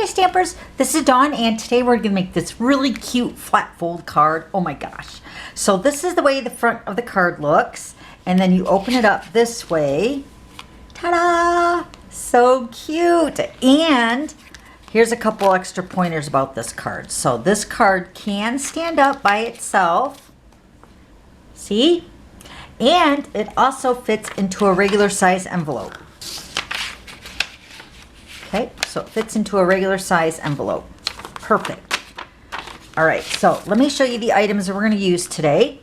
Hi Stampers, this is Dawn and today we're going to make this really cute flat fold card. Oh my gosh. So this is the way the front of the card looks, and then you open it up this way. Ta-da! So cute. And here's a couple extra pointers about this card. So this card can stand up by itself. See? And it also fits into a regular size envelope. Okay, so it fits into a regular size envelope. Perfect. All right, so let me show you the items that we're going to use today.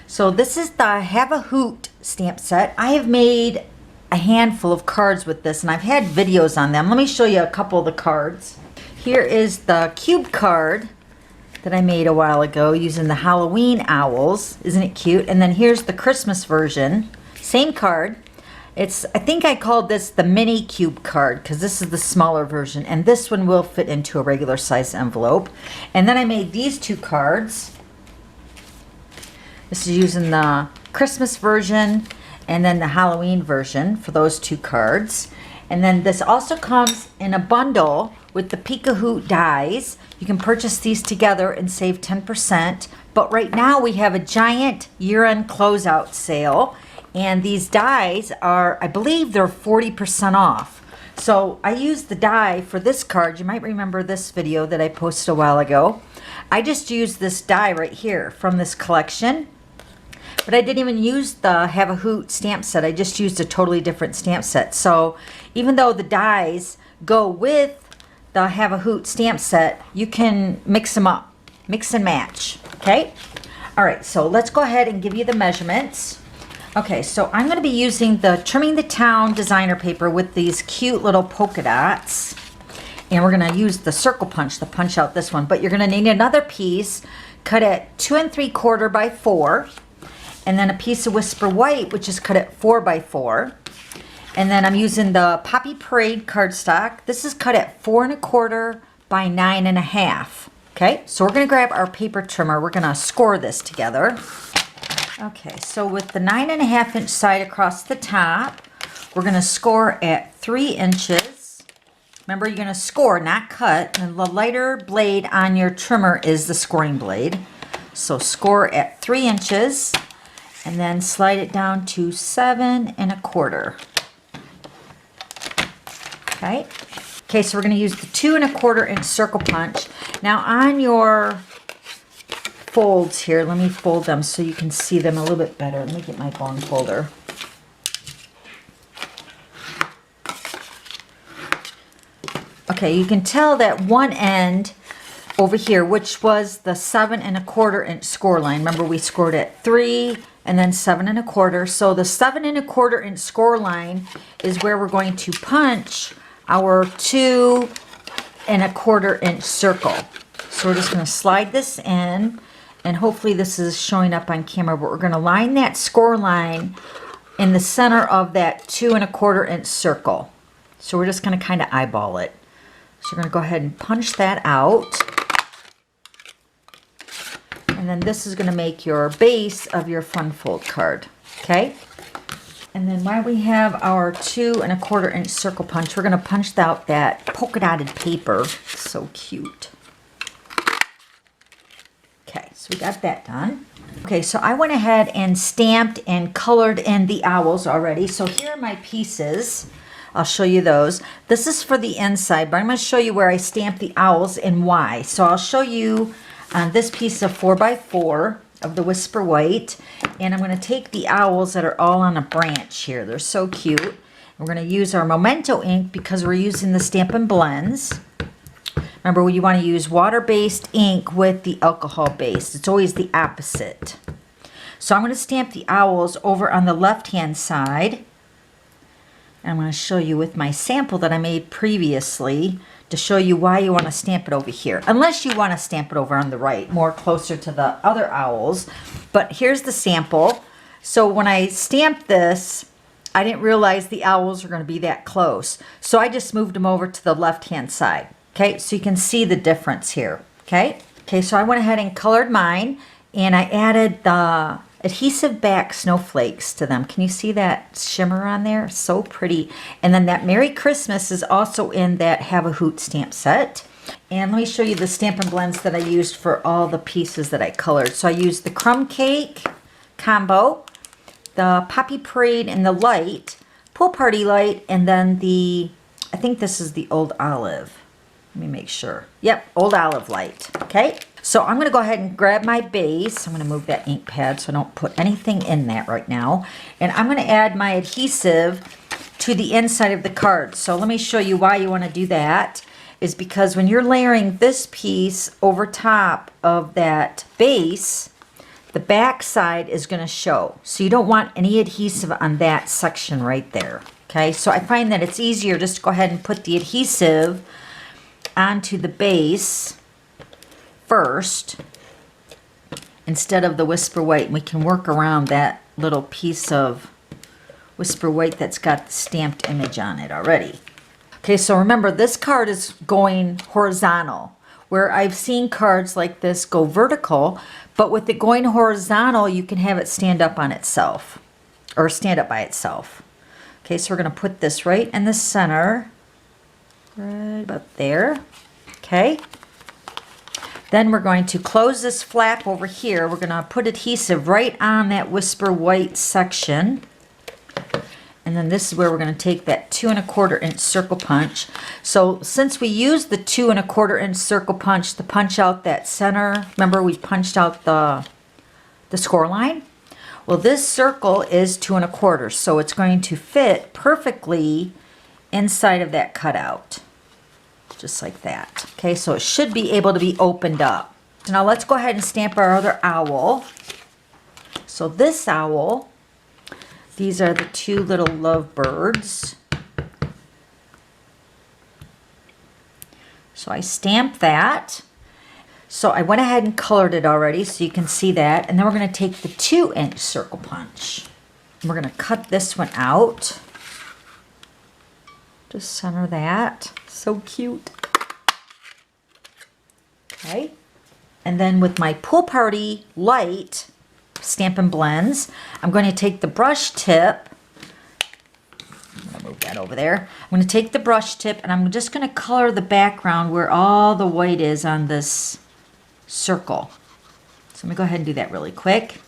So this is the Have a Hoot stamp set. I have made a handful of cards with this, and I've had videos on them. Let me show you a couple of the cards. Here is the cube card that I made a while ago using the Halloween owls. Isn't it cute? And then here's the Christmas version. Same card. I think I called this the mini cube card because this is the smaller version, and this one will fit into a regular size envelope. And then I made these two cards. This is using the Christmas version and then the Halloween version for those two cards. And then this also comes in a bundle with the Pika Hoot dies. You can purchase these together and save 10%. But right now we have a giant year-end closeout sale. And these dies are, I believe they're 40% off. So I used the die for this card. You might remember this video that I posted a while ago. I just used this die right here from this collection. But I didn't even use the Have a Hoot stamp set. I just used a totally different stamp set. So even though the dies go with the Have a Hoot stamp set, you can mix them up. Mix and match. Okay? All right, so let's go ahead and give you the measurements. Okay, so I'm going to be using the Trimming the Town designer paper with these cute little polka dots. And we're going to use the circle punch to punch out this one. But you're going to need another piece cut at 2 3/4 by 4. And then a piece of Whisper White, which is cut at 4 by 4. And then I'm using the Poppy Parade cardstock. This is cut at 4 1/4 by 9 1/2. Okay, so we're going to grab our paper trimmer. We're going to score this together. Okay, so with the 9 1/2 inch side across the top, we're going to score at 3 inches. Remember, you're going to score, not cut. And the lighter blade on your trimmer is the scoring blade. So score at 3 inches and then slide it down to 7 1/4. Okay. Okay, so we're going to use the 2 1/4 inch circle punch. Now on your folds here, let me fold them so you can see them a little bit better. Let me get my bone folder. Okay, you can tell that one end over here, which was the 7 1/4 inch score line. Remember, we scored at 3 and then 7 1/4. So the 7 1/4 inch score line is where we're going to punch our 2 1/4 inch circle. So we're just going to slide this in. And hopefully this is showing up on camera, but we're going to line that score line in the center of that 2 1/4 inch circle. So we're just going to kind of eyeball it. So we're going to go ahead and punch that out. And then this is going to make your base of your fun fold card. Okay? And then while we have our 2 1/4 inch circle punch, we're going to punch out that polka dotted paper. So cute. Okay, so we got that done. Okay, so I went ahead and stamped and colored in the owls already. So here are my pieces. I'll show you those. This is for the inside, but I'm going to show you where I stamped the owls and why. So I'll show you on this piece of 4 by 4 of the Whisper White. And I'm going to take the owls that are all on a branch here. They're so cute. We're going to use our Memento ink because we're using the Stampin' Blends. Remember, you want to use water-based ink with the alcohol-based. It's always the opposite. So I'm going to stamp the owls over on the left-hand side. And I'm going to show you with my sample that I made previously to show you why you want to stamp it over here. Unless you want to stamp it over on the right, more closer to the other owls. But here's the sample. So when I stamped this, I didn't realize the owls were going to be that close. So I just moved them over to the left-hand side. Okay, so you can see the difference here. Okay, so I went ahead and colored mine, and I added the adhesive back snowflakes to them. Can you see that shimmer on there? So pretty. And then that Merry Christmas is also in that Have a Hoot stamp set. And let me show you the Stampin' Blends that I used for all the pieces that I colored. So I used the Crumb Cake combo, the Poppy Parade and the Light, Pool Party Light, and then the, I think this is the Old Olive. Let me make sure. Yep, Old Olive Light. Okay. So I'm going to go ahead and grab my base. I'm going to move that ink pad so I don't put anything in that right now. And I'm going to add my adhesive to the inside of the card. So let me show you why you want to do that. Is because when you're layering this piece over top of that base, the back side is going to show. So you don't want any adhesive on that section right there. Okay, so I find that it's easier just to go ahead and put the adhesive onto the base first instead of the Whisper White. We can work around that little piece of Whisper White that's got the stamped image on it already. Okay, so remember this card is going horizontal, where I've seen cards like this go vertical, but with it going horizontal, you can have it stand up on itself or stand up by itself. Okay, so we're going to put this right in the center, right about there. Okay. Then we're going to close this flap over here. We're going to put adhesive right on that Whisper White section. And then this is where we're going to take that 2 1/4 inch circle punch. So since we used the 2 1/4 inch circle punch to punch out that center, remember we punched out the score line? Well, this circle is 2 1/4, so it's going to fit perfectly inside of that cutout. Just like that. Okay, so it should be able to be opened up. So now let's go ahead and stamp our other owl. So this owl, these are the 2 little lovebirds. So I stamped that. So I went ahead and colored it already so you can see that. And then we're going to take the 2 inch circle punch. And we're going to cut this one out. Just center that. So cute. Okay. And then with my Pool Party Light Stampin' Blends, I'm going to take the brush tip. I'm going to move that over there. I'm going to take the brush tip and I'm just going to color the background where all the white is on this circle. So let me go ahead and do that really quick.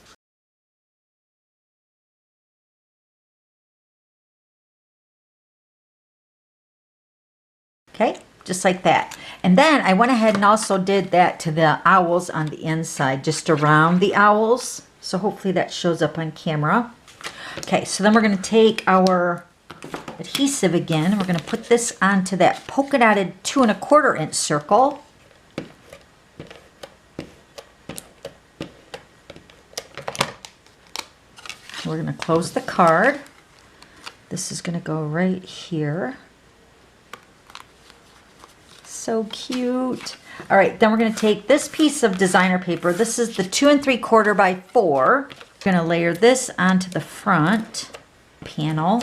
Okay, just like that. And then I went ahead and also did that to the owls on the inside, just around the owls. So hopefully that shows up on camera. Okay, so then we're going to take our adhesive again. We're going to put this onto that polka dotted 2 1/4 inch circle. We're going to close the card. This is going to go right here. So cute. All right, then we're going to take this piece of designer paper. This is the 2 3/4 by 4. We're going to layer this onto the front panel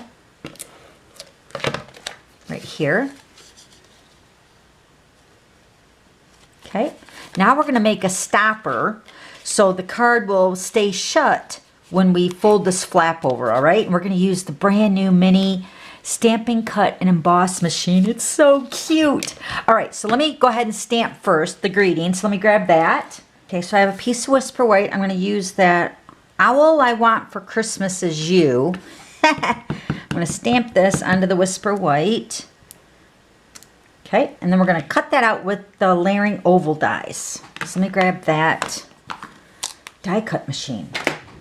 right here. Okay, now we're going to make a stopper so the card will stay shut when we fold this flap over, all right? And we're going to use the brand new mini Stampin' Cut and Emboss machine. It's so cute. All right, so let me go ahead and stamp first the greetings. Let me grab that. Okay, so I have a piece of Whisper White. I'm going to use that Owl I Want for Christmas Is You. I'm going to stamp this onto the Whisper White. Okay, and then we're going to cut that out with the layering oval dies. So let me grab that die cut machine.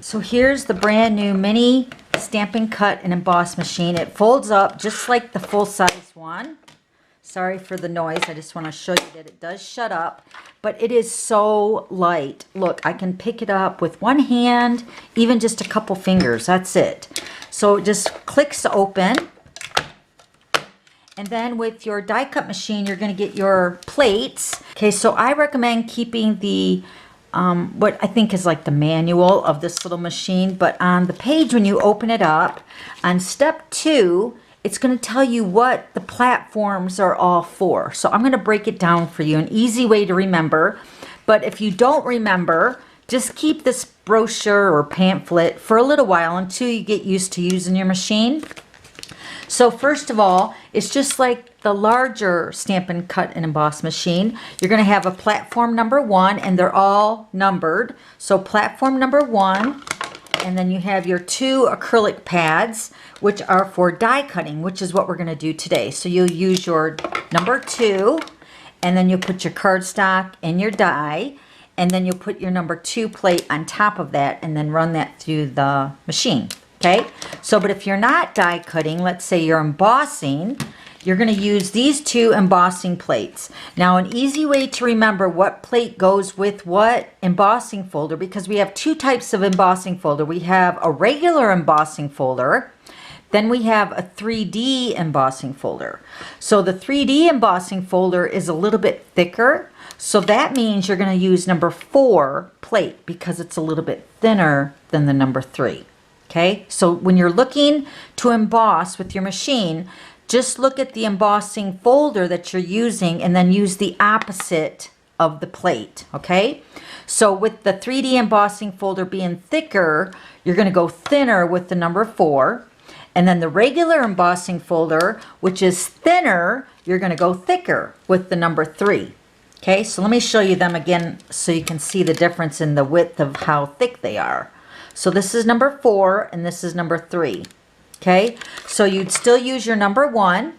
So here's the brand new mini Stampin' Cut and Emboss machine. It folds up just like the full-size one. Sorry for the noise. I just want to show you that it does shut up. But it is so light. Look, I can pick it up with one hand, even just a couple fingers. That's it. So it just clicks open. And then with your die cut machine, you're going to get your plates. Okay, so I recommend keeping the what I think is like the manual of this little machine, but on the page when you open it up, on step 2, it's going to tell you what the platforms are all for. So I'm going to break it down for you, an easy way to remember. But if you don't remember, just keep this brochure or pamphlet for a little while until you get used to using your machine. So first of all, it's just like the larger Stampin' Cut and Emboss machine. You're going to have a platform number 1, and they're all numbered. So platform number 1, and then you have your 2 acrylic pads, which are for die cutting, which is what we're going to do today. So you'll use your number 2, and then you'll put your cardstock and your die, and then you'll put your number 2 plate on top of that, and then run that through the machine. Okay, so but if you're not die cutting, let's say you're embossing, you're going to use these 2 embossing plates. Now, an easy way to remember what plate goes with what embossing folder, because we have 2 types of embossing folder. We have a regular embossing folder, then we have a 3D embossing folder. So the 3D embossing folder is a little bit thicker, so that means you're going to use number 4 plate because it's a little bit thinner than the number 3. Okay, so when you're looking to emboss with your machine, just look at the embossing folder that you're using and then use the opposite of the plate, okay? So with the 3D embossing folder being thicker, you're going to go thinner with the number 4. And then the regular embossing folder, which is thinner, you're going to go thicker with the number 3. Okay, so let me show you them again so you can see the difference in the width of how thick they are. So this is number 4 and this is number 3. Okay, so you'd still use your number 1,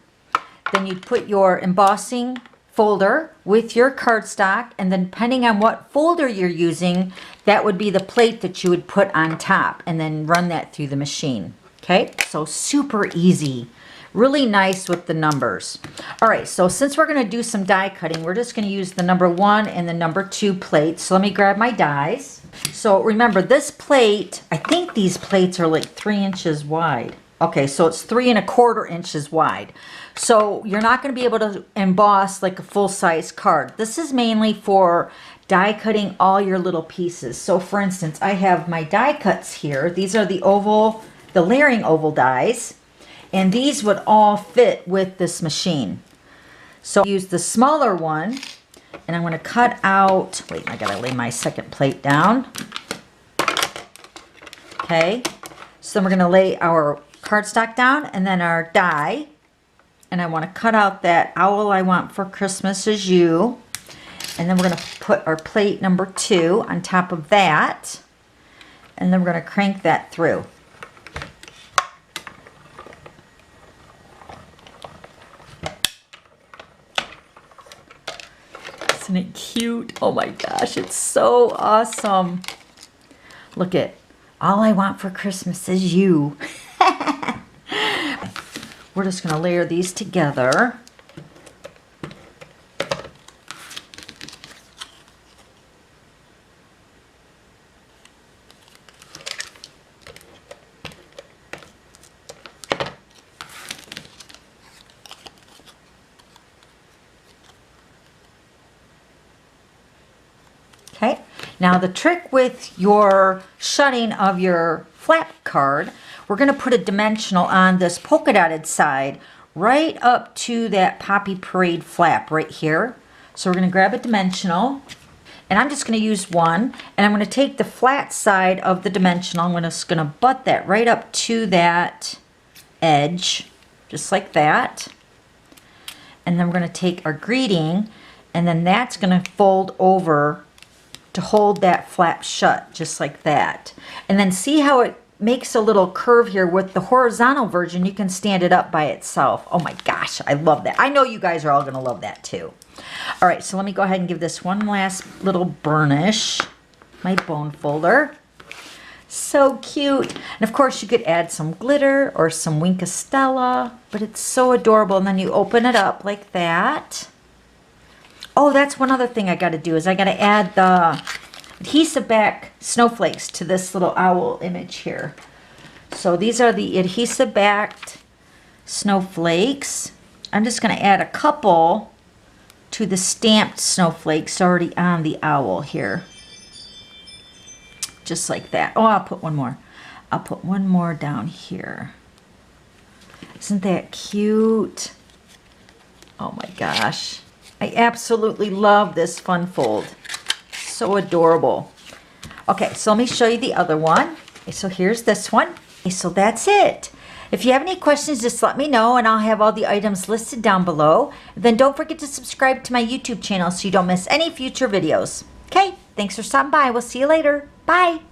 then you'd put your embossing folder with your cardstock, and then depending on what folder you're using, that would be the plate that you would put on top and then run that through the machine. Okay, so super easy. Really nice with the numbers. All right, so since we're going to do some die cutting, we're just going to use the number 1 and the number 2 plates. So let me grab my dies. So remember, this plate, I think these plates are like 3 inches wide. Okay, so it's 3 1/4 inches wide. So you're not going to be able to emboss like a full-size card. This is mainly for die cutting all your little pieces. So for instance, I have my die cuts here. These are the oval, the layering oval dies. And these would all fit with this machine. So use the smaller one, and I'm going to cut out, wait, I got to lay my second plate down. Okay, so then we're going to lay our cardstock down and then our die. And I want to cut out that owl I want for Christmas is you. And then we're going to put our plate number 2 on top of that. And then we're going to crank that through. Isn't it cute? Oh my gosh, it's so awesome. Look at, all I want for Christmas is you. We're just going to layer these together. Okay, now the trick with your shutting of your flap card, we're going to put a dimensional on this polka dotted side right up to that Poppy Parade flap right here. So we're going to grab a dimensional, and I'm just going to use one, and I'm going to take the flat side of the dimensional, I'm just going to butt that right up to that edge, just like that. And then we're going to take our greeting, and then that's going to fold over to hold that flap shut, just like that. And then see how it makes a little curve here. With the horizontal version, you can stand it up by itself. Oh my gosh, I love that. I know you guys are all going to love that too. All right, so let me go ahead and give this one last little burnish. My bone folder. So cute. And of course, you could add some glitter or some Wink of Stella, but it's so adorable. And then you open it up like that. Oh, that's one other thing I got to do is I got to add the adhesive back snowflakes to this little owl image here. So these are the adhesive backed snowflakes. I'm just going to add a couple to the stamped snowflakes already on the owl here. Just like that. Oh, I'll put one more. I'll put one more down here. Isn't that cute? Oh my gosh. I absolutely love this fun fold. So adorable. Okay, so let me show you the other one. Okay, so here's this one. Okay, so that's it. If you have any questions, just let me know and I'll have all the items listed down below. Then don't forget to subscribe to my YouTube channel so you don't miss any future videos. Okay, thanks for stopping by. We'll see you later. Bye.